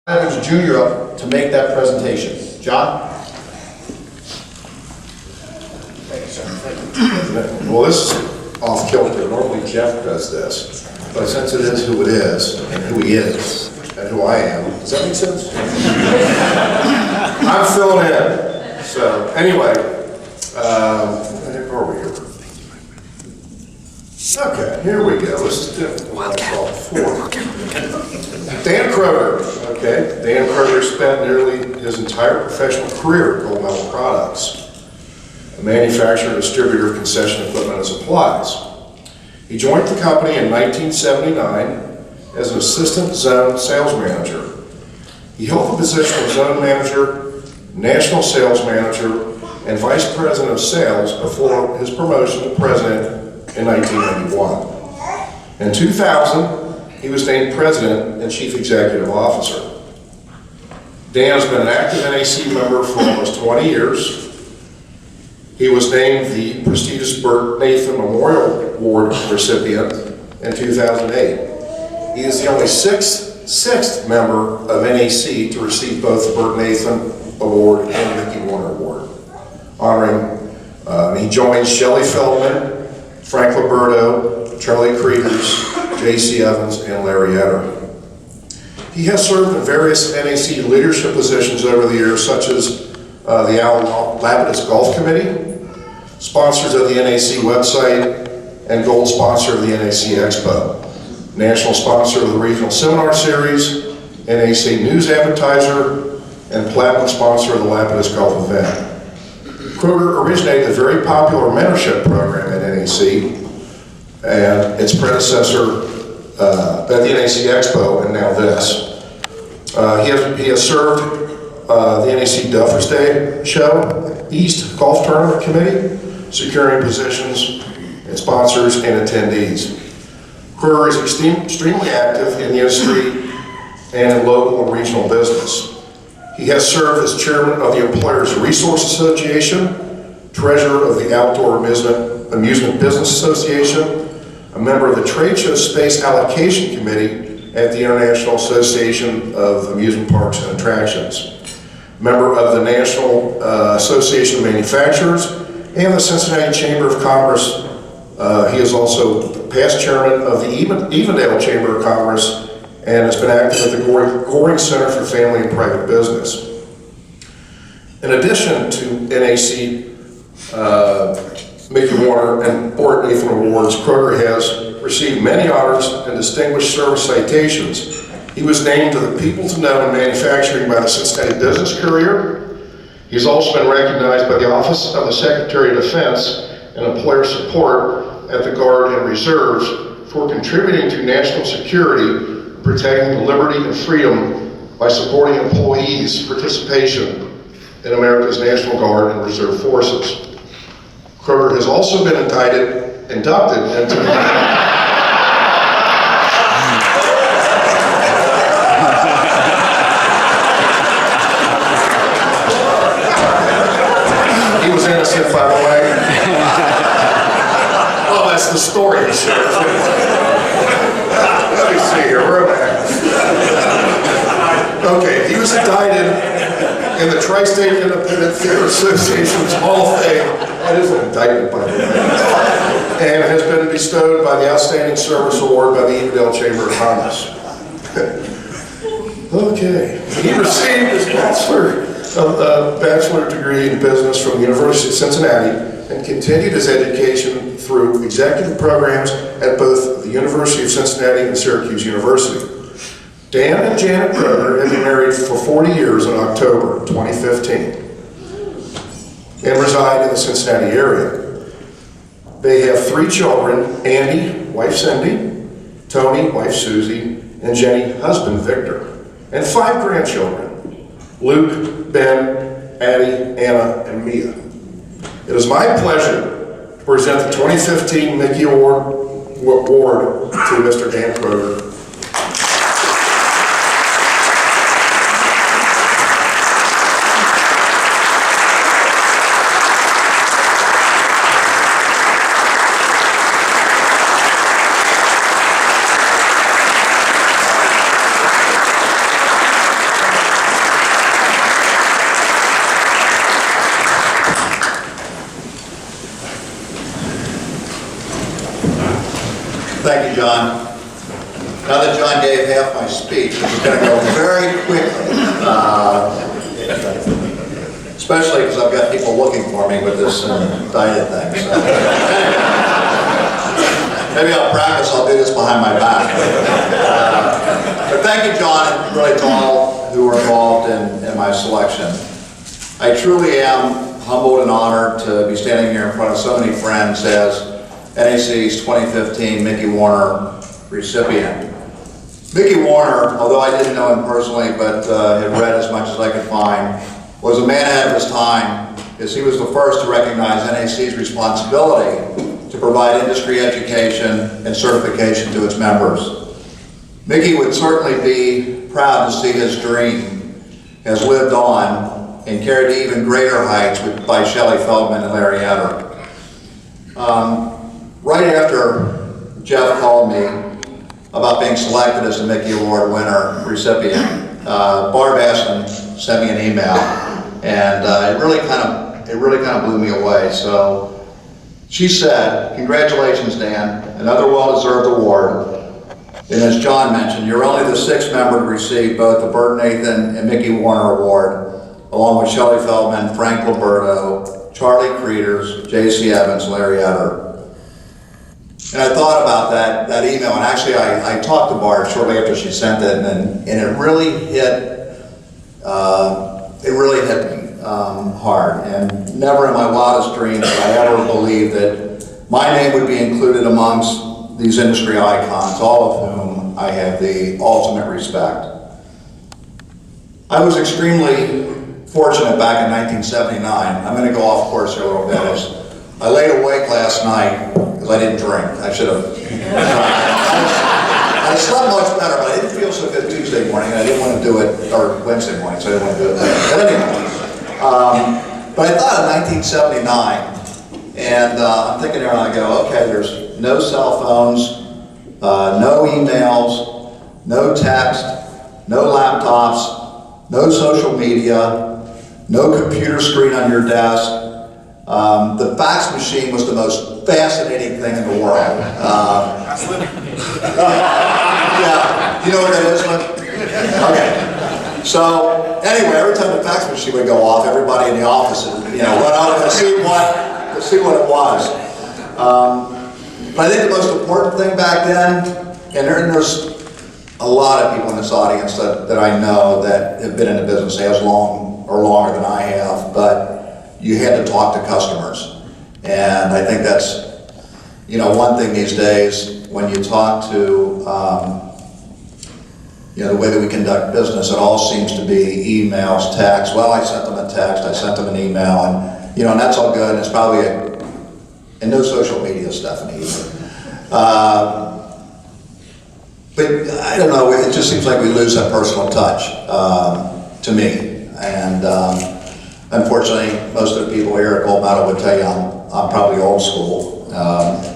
Jr. up to make that presentation. John? Thank you, sir. Thank you. Well, this is off kilter. Normally Jeff does this, but since it is who it is, and who he is, and who I am, does that make sense? I'm filling in. So, anyway, where are we here? Okay, here we go. This is different than what I saw before. Dan Kroeger. Okay, Dan Kroeger spent nearly his entire professional career at Gold Medal Products, a manufacturer and distributor of concession equipment and supplies. He joined the company in 1979 as an assistant zone sales manager. He held the position of zone manager, national sales manager, and vice president of sales before his promotion to president in 1991. In 2000, he was named president and chief executive officer. Dan has been an active NAC member for almost 20 years. He was named the prestigious Bert Nathan Memorial Award recipient in 2008. He is the only sixth member of NAC to receive both the Bert Nathan Award and the Mickey Warner Award, honoring, he joins Shelley Feldman, Frank Liberto, Charlie Kroeger, J.C. Evans, and Larry Etter. He has served in various NAC leadership positions over the years, such as the Al Lapidus Golf Committee, sponsors of the NAC website, and gold sponsor of the NAC Expo, national sponsor of the Regional Seminar Series, NAC News Advertiser, and platinum sponsor of the Lapidus Golf event. Kroeger originated a very popular mentorship program at NAC and its predecessor at the NAC Expo, and now this. He has served the NAC Duffers Day Show, East Golf Tournament Committee, securing positions and sponsors and attendees. Kroeger is extremely active in the industry and in local and regional business. He has served as chairman of the Employers Resource Association, treasurer of the Outdoor Amusement Business Association, a member of the Trade Show Space Allocation Committee at the International Association of Amusement Parks and Attractions, member of the National Association of Manufacturers, and the Cincinnati Chamber of Commerce. He is also past chairman of the Evendale Chamber of Commerce and has been active at the Goring Center for Family and Private Business. In addition to NAC Mickey Warner and Bert Nathan Awards, Kroeger has received many honors and distinguished service citations. He was named to the People to Know in Manufacturing by the Cincinnati Business Courier. He's also been recognized by the Office of the Secretary of Defense and Employer Support at the Guard and Reserves for contributing to national security, protecting the liberty and freedom by supporting employees' participation in America's National Guard and Reserve Forces. Kroeger has also been inducted into He was innocent, by the way. Oh, that's the story. Let me see here, where am I at? Okay, he was indicted in the Tri-State Independent Theater Association's Hall of Fame. That is an indictment, by the way. And has been bestowed by the Outstanding Service Award by the Evendale Chamber of Commerce. Okay. He received his bachelor degree in business from the University of Cincinnati and continued his education through executive programs at both the University of Cincinnati and Syracuse University. Dan and Janet Kroeger have been married for 40 years in October 2015 and reside in the Cincinnati area. They have 3 children: Andy, wife Cindy, Tony, wife Susie, and Jenny, husband Victor, and 5 grandchildren: Luke, Ben, Addie, Anna, and Mia. It is my pleasure to present the 2015 Mickey Award to Mr. Dan Kroeger. Thank you, John. Now that John gave half my speech, which is going to go very quickly, especially because I've got people looking for me with this diet thing. So. Maybe I'll practice, I'll do this behind my back. But thank you, John, and really to all who were involved in my selection. I truly am humbled and honored to be standing here in front of so many friends as NAC's 2015 Mickey Warner recipient. Mickey Warner, although I didn't know him personally, but had read as much as I could find, was a man ahead of his time, as he was the first to recognize NAC's responsibility to provide industry education and certification to its members. Mickey would certainly be proud to see his dream has lived on and carried to even greater heights by Shelley Feldman and Larry Etter. Right after Jeff called me about being selected as the Mickey Award winner recipient, Barb Aston sent me an email, and it really kind of blew me away. So she said, "Congratulations, Dan, another well-deserved award. And as John mentioned, you're only the sixth member to receive both the Bert Nathan and Mickey Warner Award, along with Shelley Feldman, Frank Liberto, Charlie Creeders, J.C. Evans, Larry Etter." And I thought about that email, and actually I talked to Barb shortly after she sent it, and it really hit me hard. And never in my wildest dreams did I ever believe that my name would be included amongst these industry icons, all of whom I have the ultimate respect. I was extremely fortunate back in 1979. I'm going to go off course here a little bit. I laid awake last night because I didn't drink. I should have. I slept much better, but I didn't feel so good Tuesday morning. I didn't want to do it, or Wednesday morning, so I didn't want to do it later. But anyway, but I thought of 1979, and I'm thinking there, and I go, okay, there's no cell phones, no emails, no text, no laptops, no social media, no computer screen on your desk. The fax machine was the most fascinating thing in the world. Yeah, you know what that is, Lynn? Okay. So anyway, every time the fax machine would go off, everybody in the office would, went out to see what it was. But I think the most important thing back then, and there's a lot of people in this audience that I know that have been in the business as long or longer than I have, but you had to talk to customers. And I think that's, one thing these days, when you talk to, the way that we conduct business, it all seems to be emails, texts. Well, I sent them a text, I sent them an email, and, and that's all good, and it's probably and no social media stuff either. But I don't know, it just seems like we lose that personal touch, to me. And unfortunately, most of the people here at Gold Medal would tell you I'm probably old school.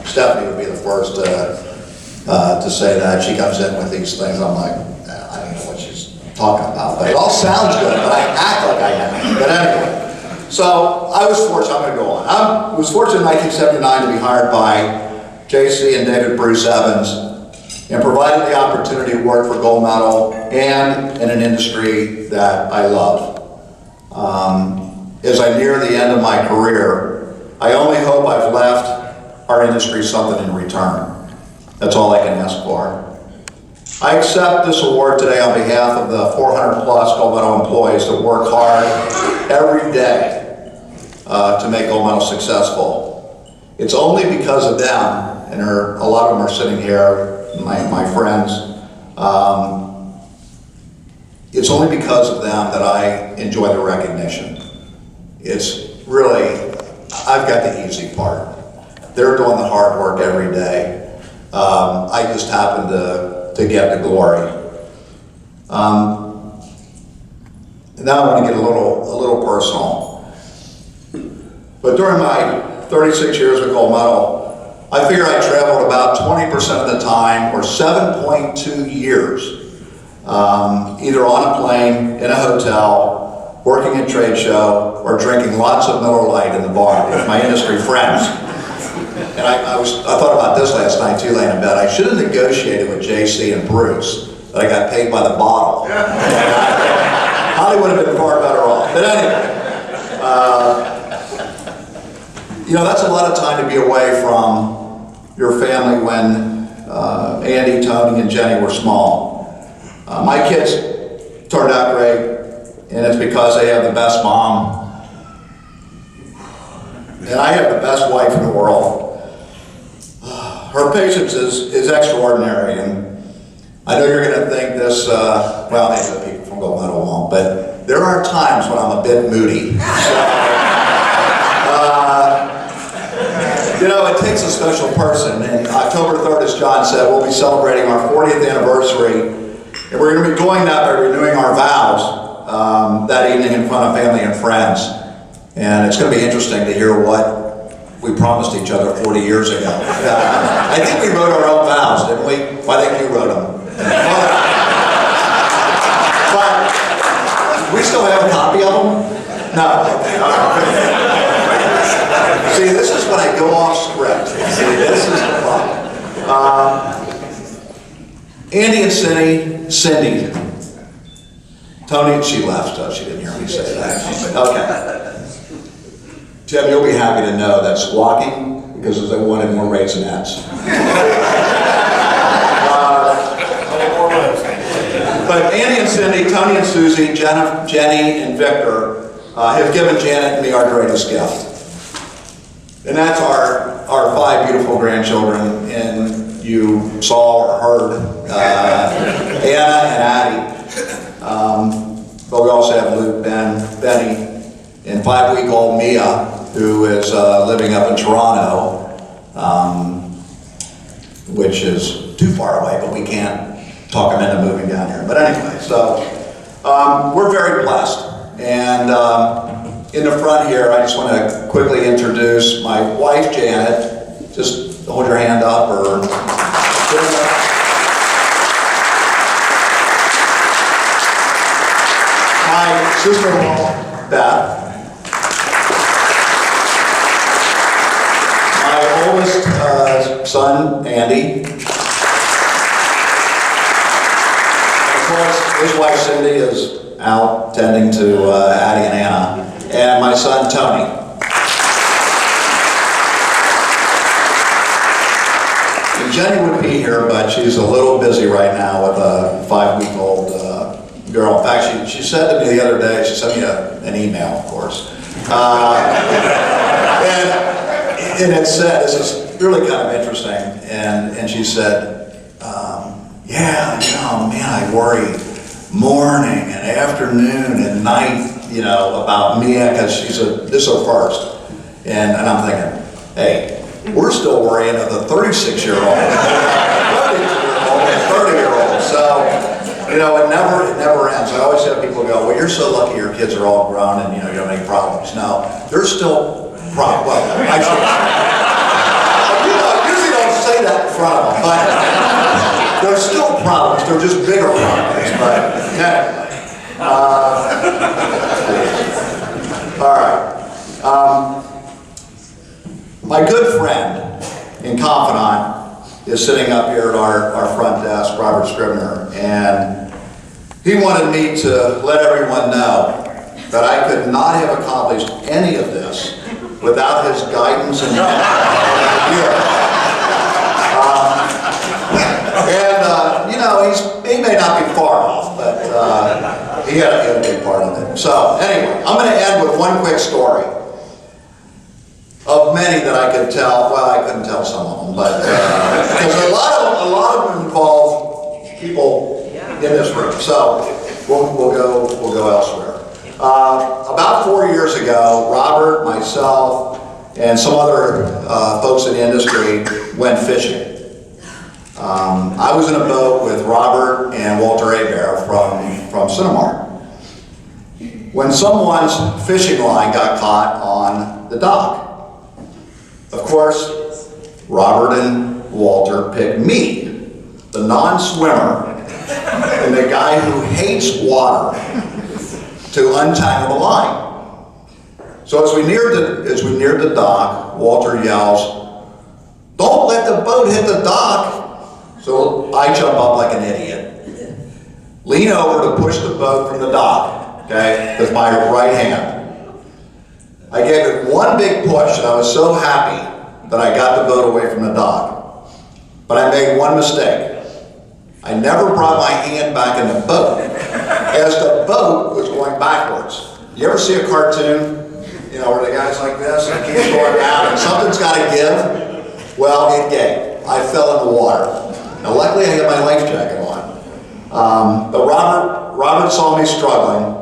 Stephanie would be the first to say that. She comes in with these things, I'm like, I don't know what she's talking about, but it all sounds good, but I act like I am. But anyway, so I was fortunate, I'm going to go on. I was fortunate in 1979 to be hired by J.C. and David Bruce Evans, and provided the opportunity to work for Gold Medal and in an industry that I love. As I near the end of my career, I only hope I've left our industry something in return. That's all I can ask for. I accept this award today on behalf of the 400 plus Gold Medal employees that work hard every day to make Gold Medal successful. It's only because of them, and a lot of them are sitting here, my friends, it's only because of them that I enjoy the recognition. It's really, I've got the easy part. They're doing the hard work every day. I just happen to get the glory. Now I want to get a little personal. But during my 36 years with Gold Medal, I figure I traveled about 20% of the time, or 7.2 years, either on a plane, in a hotel, working a trade show, or drinking lots of Miller Lite in the bar with my industry friends. And I thought about this last night too, laying in bed. I should have negotiated with JC and Bruce that I got paid by the bottle. Holly would have been far better off. But anyway, that's a lot of time to be away from your family when Andy, Tony, and Jenny were small. My kids turned out great, and it's because they have the best mom. And I have the best wife in the world. Her patience is extraordinary, and I know you're going to think this, well, maybe the people from Gold Medal won't, but there are times when I'm a bit moody. So, it takes a special person, and October 3rd, as John said, we'll be celebrating our 40th anniversary, and we're going to be doing that by renewing our vows that evening in front of family and friends. And it's going to be interesting to hear what we promised each other 40 years ago. I think we wrote our own vows, didn't we? Well, I think you wrote them. But we still have a copy of them? No. See, this is when I go off script. See, this is the problem. Andy and Cindy. Tony, she left, so she didn't hear me say that. Okay. Tim, you'll be happy to know that's squawking because they wanted more raisinets. But Andy and Cindy, Tony and Susie, Jenny and Victor have given Janet and me our greatest gift. And that's our 5 beautiful grandchildren, and you saw or heard Anna and Addie. But we also have Luke, Ben, Benny, and 5-week-old Mia, who is living up in Toronto, which is too far away, but we can't talk them into moving down here. But anyway, so we're very blessed. And in the front here, I just want to quickly introduce my wife, Janet. Just hold your hand up or... My sister-in-law, Beth. My oldest son, Andy. Of course, his wife, Cindy, is out tending to Addie and Anna. And my son, Tony. And Jenny would be here, but she's a little busy right now with a 5-week-old girl. In fact, she said to me the other day, she sent me an email, of course. And it said, this is really kind of interesting, and she said, yeah, man, I worry morning and afternoon and night, about Mia, because this is her first. And I'm thinking, hey, we're still worrying of the 36-year-old, 32-year-old, and 30-year-old. So, it never ends. I always have people go, well, you're so lucky your kids are all grown and, you don't have any problems. No, there's still problems. Well, usually don't say that in front of them, but there's still problems. They're just bigger problems. But anyway. All right. My good friend and confidant is sitting up here at our front desk, Robert Scribner, and he wanted me to let everyone know that I could not have accomplished any of this without his guidance and he may not be far off, but he had a big part of it. So anyway, I'm going to end with one quick story of many that I could tell. Well, I couldn't tell some of them, but because a lot of them involve people in this room. So we'll go elsewhere. About 4 years ago, Robert, myself, and some other folks in the industry went fishing. I was in a boat with Robert and Walter Hebert from Cinemark when someone's fishing line got caught on the dock. Of course, Robert and Walter picked me, the non-swimmer, and the guy who hates water, to untangle the line. So as we neared the dock, Walter yells, don't let the boat hit the dock. So I jump up like an idiot, lean over to push the boat from the dock, okay, with my right hand. I gave it one big push, and I was so happy that I got the boat away from the dock. But I made one mistake. I never brought my hand back in the boat as the boat was going backwards. You ever see a cartoon, where the guy's like this and he keeps going down and something's got to give? Well, it gave. I fell in the water. Now, luckily, I had my life jacket on. But Robert saw me struggling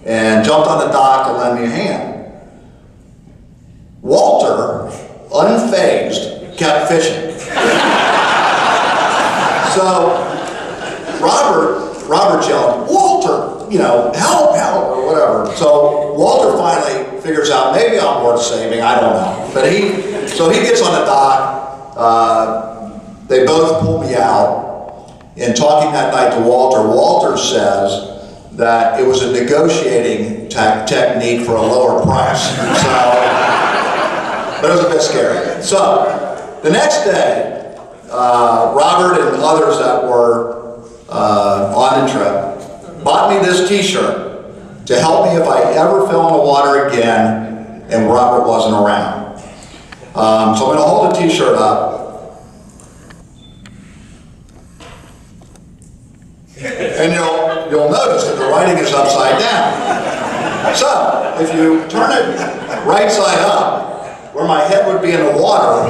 and jumped on the dock to lend me a hand. Walter, unfazed, kept fishing. So Robert yelled, "Walter, help, or whatever." So Walter finally figures out, maybe I'm worth saving, I don't know. But he gets on the dock, they both pull me out. In talking that night to Walter says that it was a negotiating technique for a lower price. But it was a bit scary. So, the next day, Robert and others that were on the trip bought me this t-shirt to help me if I ever fell in the water again and Robert wasn't around. So I'm going to hold the t-shirt up. And you'll notice that the writing is upside down. So, if you turn it right side up, where my head would be in the water,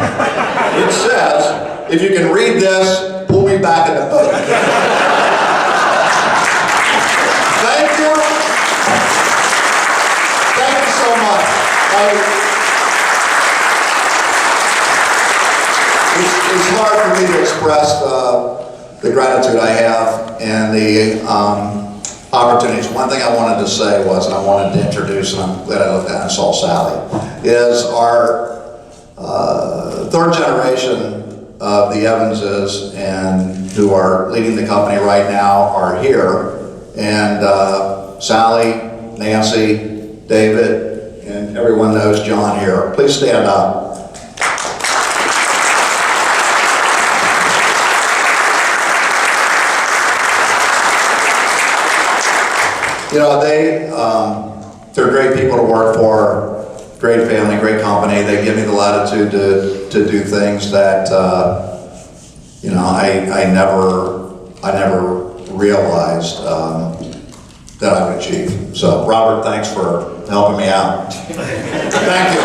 it says, "If you can read this, pull me back in the boat." Thank you. Thank you so much. It's hard for me to express the gratitude I have and the opportunities. One thing I wanted to say was, and I wanted to introduce, and I'm glad I looked at and saw Sally, is our third generation of the Evanses and who are leading the company right now are here. And Sally, Nancy, David, and everyone knows John here. Please stand up. They're great people to work for, great family, great company. They give me the latitude to do things that, I never realized that I would achieve. So, Robert, thanks for helping me out. Thank you.